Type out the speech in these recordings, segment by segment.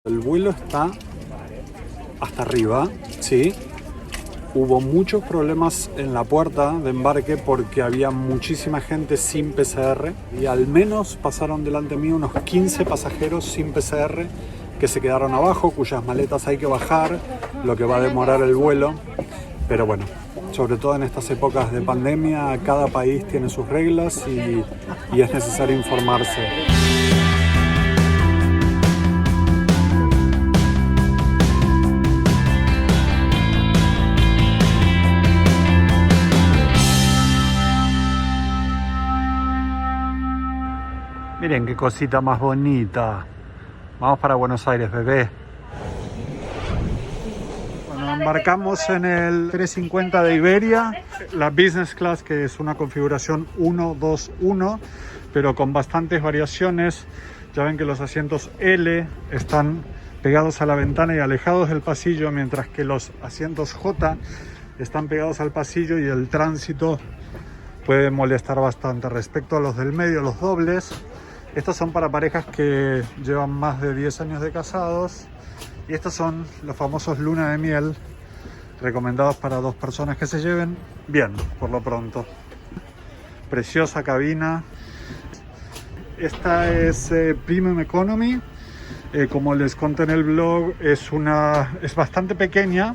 El vuelo está hasta arriba, sí. Hubo muchos problemas en la puerta de embarque porque había muchísima gente sin PCR y al menos pasaron delante mío unos 15 pasajeros sin PCR que se quedaron abajo, cuyas maletas hay que bajar, lo que va a demorar el vuelo. Pero bueno, sobre todo en estas épocas de pandemia, cada país tiene sus reglas y es necesario informarse. Miren qué cosita más bonita. Vamos para Buenos Aires, bebé. Bueno, embarcamos en el 350 de Iberia, la Business Class, que es una configuración 1-2-1, pero con bastantes variaciones. Ya ven que los asientos L están pegados a la ventana y alejados del pasillo, mientras que los asientos J están pegados al pasillo y el tránsito puede molestar bastante. Respecto a los del medio, los dobles, estos son para parejas que llevan más de 10 años de casados y estos son los famosos luna de miel, recomendados para 2 personas que se lleven bien por lo pronto. Preciosa cabina. Esta es Premium Economy. Como les conté en el blog, es bastante pequeña.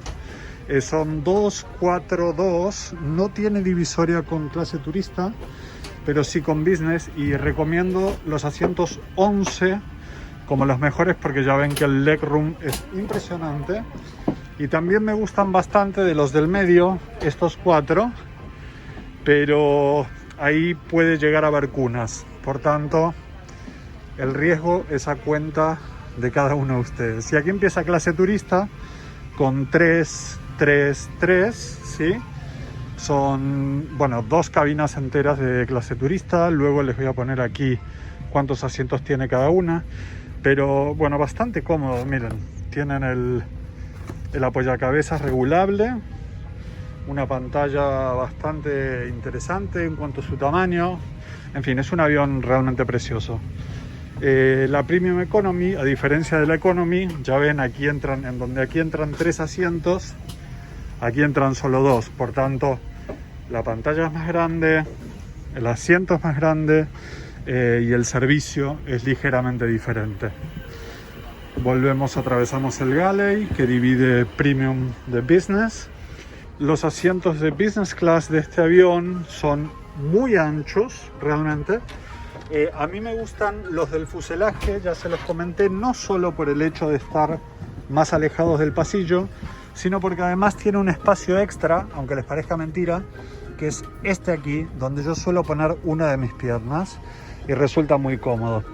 Son 242, no tiene divisoria con clase turista, pero sí con business, y recomiendo los asientos 11 como los mejores porque ya ven que el legroom es impresionante. Y también me gustan bastante de los del medio, estos 4, pero ahí puede llegar a haber cunas, por tanto el riesgo es a cuenta de cada uno de ustedes. Y aquí empieza clase turista con 3, ¿sí? Son, bueno, 2 cabinas enteras de clase turista. Luego les voy a poner aquí cuántos asientos tiene cada una. Pero bueno, bastante cómodo, miren. Tienen el apoyacabezas regulable. Una pantalla bastante interesante en cuanto a su tamaño. En fin, es un avión realmente precioso. La Premium Economy, a diferencia de la Economy, ya ven, aquí entran, en donde aquí entran 3 asientos, aquí entran solo 2. Por tanto, la pantalla es más grande, el asiento es más grande y el servicio es ligeramente diferente. Volvemos, atravesamos el galley que divide Premium de Business. Los asientos de Business Class de este avión son muy anchos, realmente. A mí me gustan los del fuselaje, ya se los comenté, no solo por el hecho de estar más alejados del pasillo, sino porque además tiene un espacio extra, aunque les parezca mentira, que es este aquí, donde yo suelo poner una de mis piernas y resulta muy cómodo.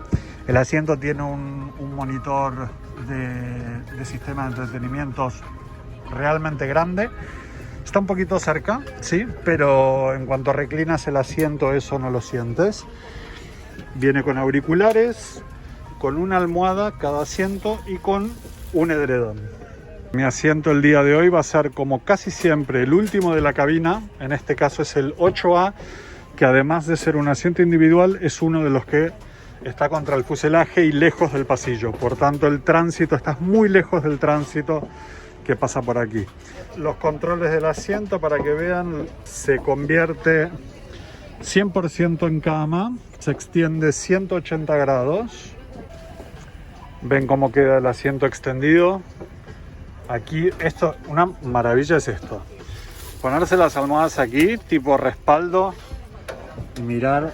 El asiento tiene un monitor de sistema de entretenimientos realmente grande. Está un poquito cerca, sí, pero en cuanto reclinas el asiento eso no lo sientes. Viene con auriculares, con una almohada cada asiento y con un edredón. Mi asiento el día de hoy va a ser, como casi siempre, el último de la cabina. En este caso es el 8A, que además de ser un asiento individual, es uno de los que está contra el fuselaje y lejos del pasillo. Por tanto, el tránsito, estás muy lejos del tránsito que pasa por aquí. Los controles del asiento, para que vean, se convierte 100% en cama, se extiende 180 grados. Ven cómo queda el asiento extendido. Aquí, esto, una maravilla es esto. Ponerse las almohadas aquí, tipo respaldo, y mirar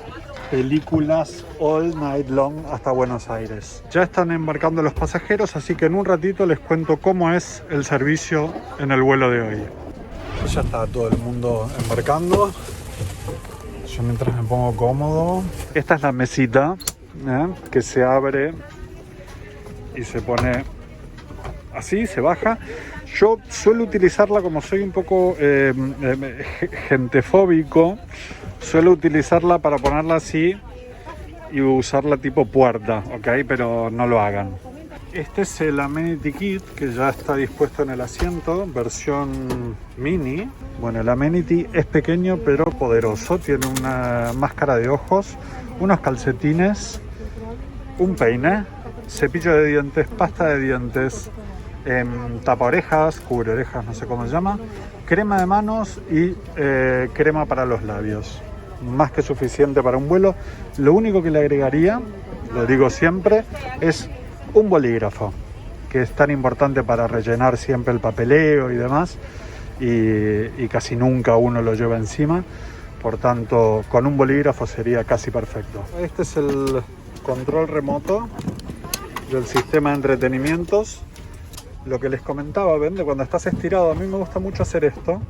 películas all night long hasta Buenos Aires. Ya están embarcando los pasajeros, así que en un ratito les cuento cómo es el servicio en el vuelo de hoy. Ya está todo el mundo embarcando. Yo mientras me pongo cómodo. Esta es la mesita, que se abre y se pone así, se baja. Yo suelo utilizarla, como soy un poco gentefóbico, suelo utilizarla para ponerla así y usarla tipo puerta, ¿ok? Pero no lo hagan. Este es el Amenity Kit que ya está dispuesto en el asiento, versión mini. Bueno, el Amenity es pequeño pero poderoso. Tiene una máscara de ojos, unos calcetines, un peine, cepillo de dientes, pasta de dientes, tapa orejas, cubre orejas, no sé cómo se llama, crema de manos y crema para los labios. Más que suficiente para un vuelo. Lo único que le agregaría, lo digo siempre, es un bolígrafo, que es tan importante para rellenar siempre el papeleo y demás, y casi nunca uno lo lleva encima. Por tanto, con un bolígrafo sería casi perfecto. Este es el control remoto del sistema de entretenimientos. Lo que les comentaba, ven, de cuando estás estirado, a mí me gusta mucho hacer esto.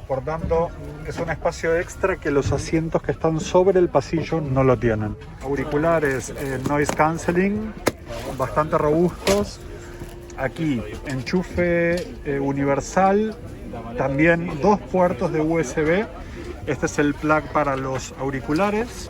Por tanto, es un espacio extra que los asientos que están sobre el pasillo no lo tienen. Auriculares noise cancelling, bastante robustos. Aquí, enchufe universal, también 2 puertos de USB. Este es el plug para los auriculares.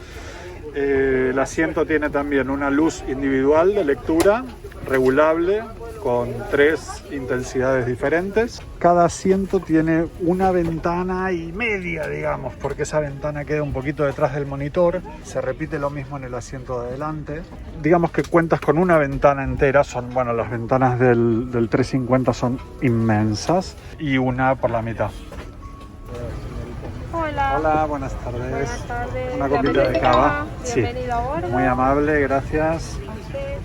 El asiento tiene también una luz individual de lectura, regulable, con 3 intensidades diferentes. Cada asiento tiene una ventana y media, digamos, porque esa ventana queda un poquito detrás del monitor. Se repite lo mismo en el asiento de adelante. Digamos que cuentas con una ventana entera. Bueno, las ventanas del 350 son inmensas, y una por la mitad. Hola. Hola, buenas tardes. Buenas tardes. Una copita de cava. Bienvenido a bordo. Muy amable, gracias. A usted.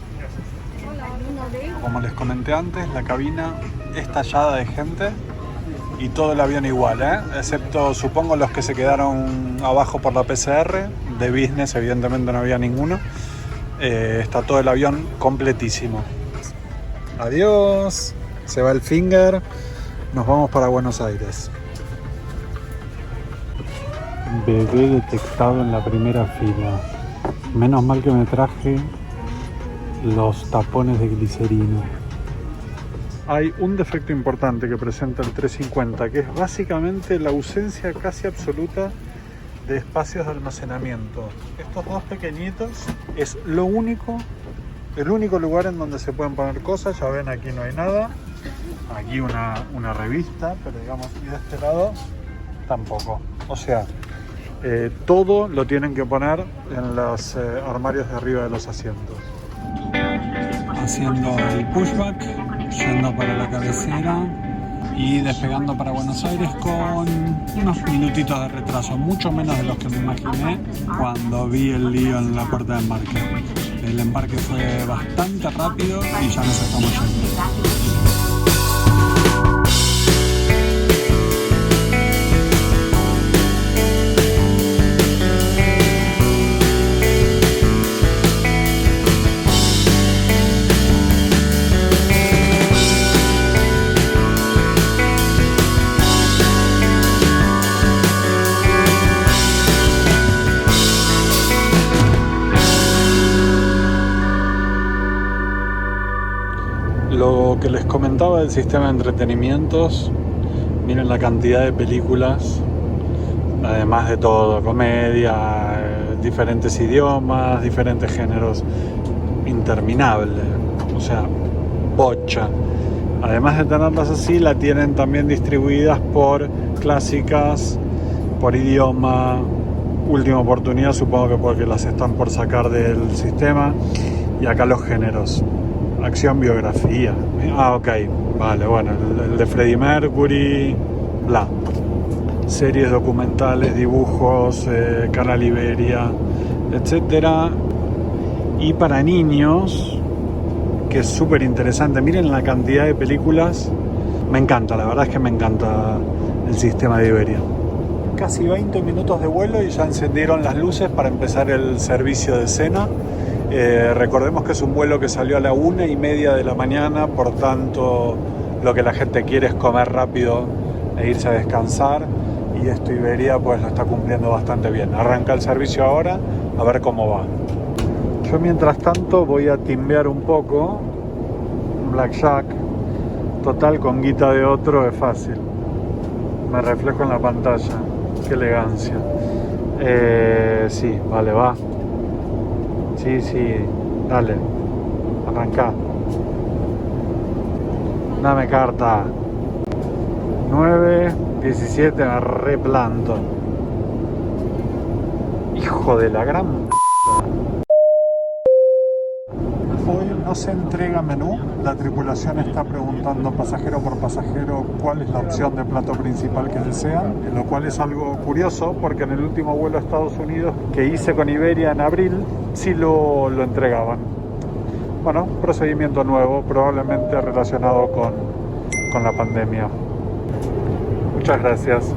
Hola. Como les comenté antes, la cabina es tallada de gente y todo el avión igual, excepto supongo los que se quedaron abajo por la PCR. De business evidentemente no había ninguno. Está todo el avión completísimo. Adiós, se va el finger, nos vamos para Buenos Aires. Bebé detectado en la primera fila. Menos mal que me traje los tapones de glicerina. Hay un defecto importante que presenta el 350, que es básicamente la ausencia casi absoluta de espacios de almacenamiento. Estos 2 pequeñitos es el único lugar en donde se pueden poner cosas. Ya ven, aquí no hay nada. Aquí una revista, pero digamos, y de este lado tampoco. O sea, todo lo tienen que poner en los armarios de arriba de los asientos. Haciendo el pushback, yendo para la cabecera y despegando para Buenos Aires con unos minutitos de retraso, mucho menos de los que me imaginé cuando vi el lío en la puerta de embarque. El embarque fue bastante rápido y ya nos estamos yendo. Lo que les comentaba del sistema de entretenimientos, miren la cantidad de películas, además de todo, comedia, diferentes idiomas, diferentes géneros, interminable, o sea, bocha. Además de tenerlas así, la tienen también distribuidas por clásicas, por idioma, última oportunidad, supongo que porque las están por sacar del sistema, y acá los géneros. Acción, biografía. Ok, vale, bueno, el de Freddie Mercury, bla. Series documentales, dibujos, Canal Iberia, etcétera. Y para niños, que es súper interesante. Miren la cantidad de películas. Me encanta, la verdad es que me encanta el sistema de Iberia. Casi 20 minutos de vuelo y ya encendieron las luces para empezar el servicio de cena. Recordemos que es un vuelo que salió a la 1:30 de la mañana, por tanto lo que la gente quiere es comer rápido e irse a descansar, y esto Iberia pues lo está cumpliendo bastante bien. Arranca el servicio ahora, a ver cómo va. Yo mientras tanto voy a timbear un poco, un blackjack, total con guita de otro es fácil, me reflejo en la pantalla, qué elegancia. Sí, vale, va. Sí, dale, arranca. Dame carta. 9, 17, me replanto. Hijo de la gran p***. Hoy no se entrega menú. La tripulación está preguntando pasajero por pasajero cuál es la opción de plato principal que desean, lo cual es algo curioso porque en el último vuelo a Estados Unidos que hice con Iberia en abril sí lo entregaban. Bueno, procedimiento nuevo, probablemente relacionado con la pandemia. Muchas gracias.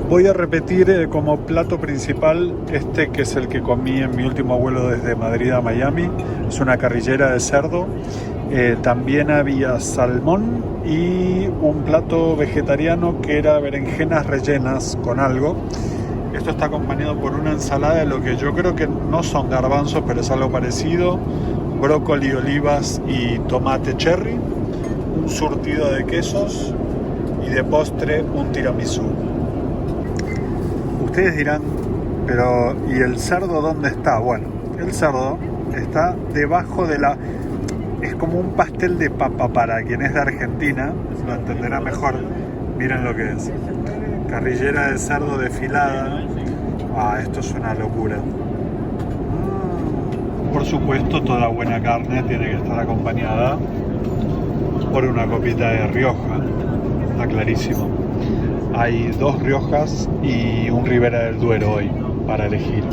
Voy a repetir como plato principal este que es el que comí en mi último vuelo desde Madrid a Miami. Es una carrillera de cerdo. También había salmón y un plato vegetariano que era berenjenas rellenas con algo. Esto está acompañado por una ensalada de lo que yo creo que no son garbanzos, pero es algo parecido. Brócoli, olivas y tomate cherry. Un surtido de quesos y de postre un tiramisú. Ustedes dirán, pero ¿y el cerdo dónde está? Bueno, el cerdo está debajo de la... Es como un pastel de papa para quien es de Argentina, lo entenderá mejor. Miren lo que es. Carrillera de cerdo desfilada. Ah, esto es una locura. Por supuesto, toda buena carne tiene que estar acompañada por una copita de Rioja. Está clarísimo. Hay 2 Riojas y un Ribera del Duero hoy para elegir.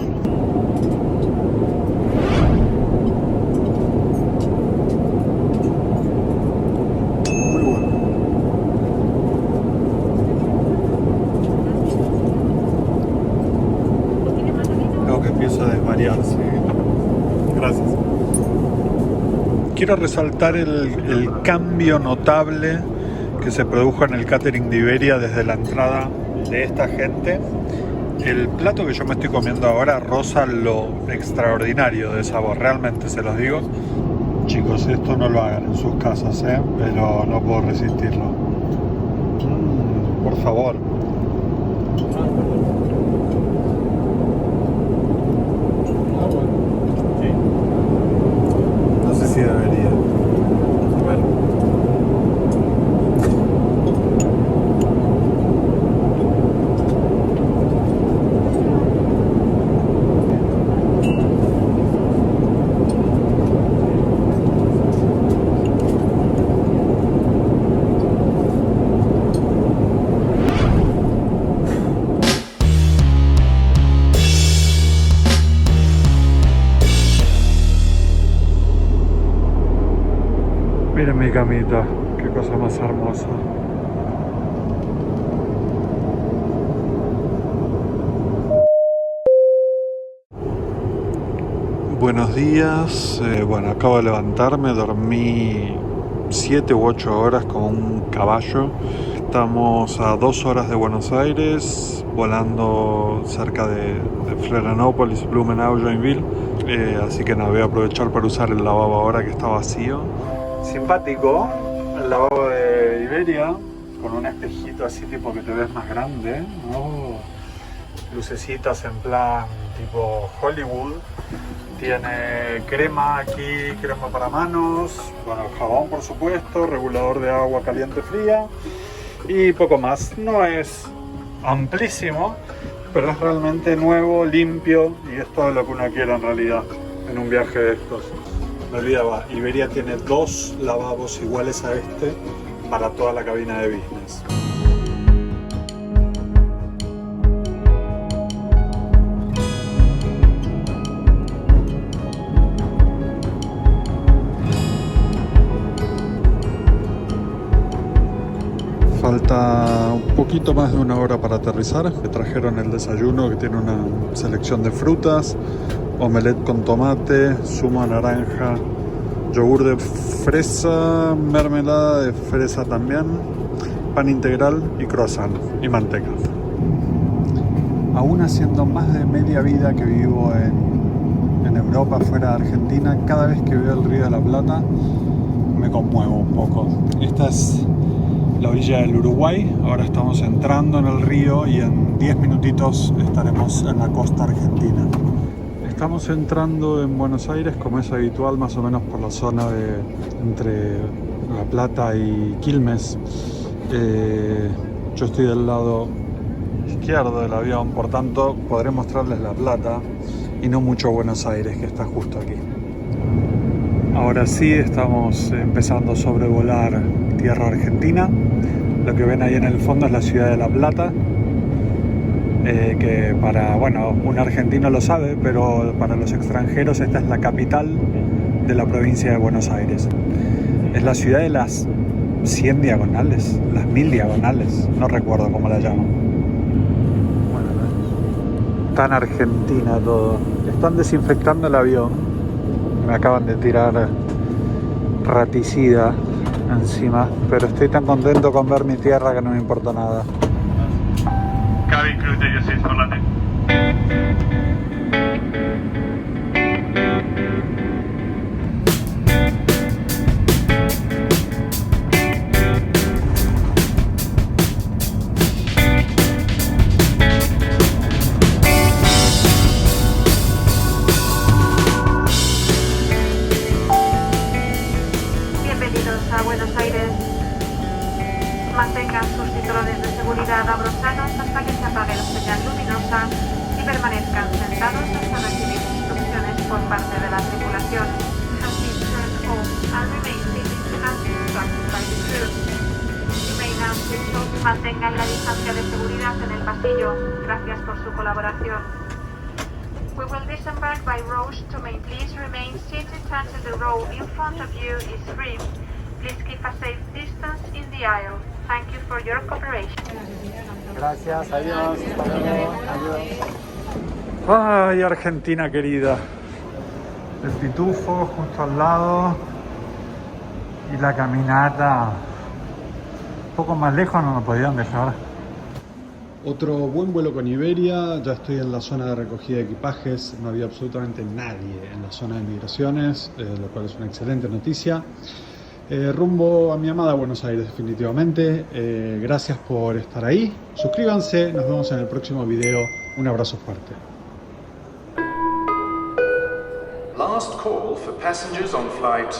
Muy bueno. Creo que empieza a desvariarse. Gracias. Quiero resaltar el cambio notable que se produjo en el catering de Iberia desde la entrada de esta gente. El plato que yo me estoy comiendo ahora roza lo extraordinario de sabor, realmente se los digo. Chicos, esto no lo hagan en sus casas, pero no puedo resistirlo. Por favor. No sé si debería. Bueno. Miren mi camita, qué cosa más hermosa. Buenos días, bueno, acabo de levantarme, dormí 7 u 8 horas como un caballo. Estamos a 2 horas de Buenos Aires, volando cerca de Florianópolis, Blumenau, Joinville. Así que nada, voy a aprovechar para usar el lavabo ahora que está vacío. Simpático, el lavabo de Iberia, con un espejito así tipo que te ves más grande, ¿no? Lucecitas en plan tipo Hollywood. Tiene crema aquí, crema para manos, bueno, jabón por supuesto, regulador de agua caliente fría y poco más. No es amplísimo, pero es realmente nuevo, limpio y es todo lo que uno quiere en realidad en un viaje de estos. Me olvidaba, Iberia tiene 2 lavabos iguales a este para toda la cabina de business. Falta un poquito más de 1 hora para aterrizar. Me trajeron el desayuno que tiene una selección de frutas, omelette con tomate, zumo de naranja, yogur de fresa, mermelada de fresa también, pan integral y croissant y manteca. Aún haciendo más de media vida que vivo en Europa, fuera de Argentina, cada vez que veo el Río de la Plata me conmuevo un poco. Esta es la orilla del Uruguay, ahora estamos entrando en el río y en 10 minutitos estaremos en la costa argentina. Estamos entrando en Buenos Aires, como es habitual, más o menos por la zona entre La Plata y Quilmes. Yo estoy del lado izquierdo del avión, por tanto podré mostrarles La Plata y no mucho Buenos Aires, que está justo aquí. Ahora sí estamos empezando a sobrevolar tierra argentina. Lo que ven ahí en el fondo es la ciudad de La Plata, que para, bueno, un argentino lo sabe, pero para los extranjeros esta es la capital de la provincia de Buenos Aires. Es la ciudad de las 100 diagonales, las 1000 diagonales, no recuerdo cómo la llaman. Bueno, tan argentina todo. Están desinfectando el avión. Me acaban de tirar raticida encima, pero estoy tan contento con ver mi tierra que no me importa nada. Cabin crew to your seats for landing. Bienvenidos a Buenos Aires. Mantengan sus cinturones de seguridad abrochados hasta que se apague la señal luminosa y permanezcan sentados hasta recibir instrucciones por parte de la tripulación. Have been turned off and remain seated as instructed by the crew. Remain as seated. Mantengan la distancia de seguridad en el pasillo. Gracias por su colaboración. We will disembark by rows to main. Please remain seated until the row in front of you is free. Please keep a safe distance in the aisle. Thank you for your cooperation. Gracias, adiós, hasta luego, adiós. Ay, Argentina querida. El Pitufo justo al lado y la caminata. Un poco más lejos no nos podían dejar. Otro buen vuelo con Iberia. Ya estoy en la zona de recogida de equipajes. No había absolutamente nadie en la zona de migraciones, lo cual es una excelente noticia. Rumbo a mi amada Buenos Aires, definitivamente. Gracias por estar ahí. Suscríbanse, nos vemos en el próximo video. Un abrazo fuerte. Last call for passengers on flight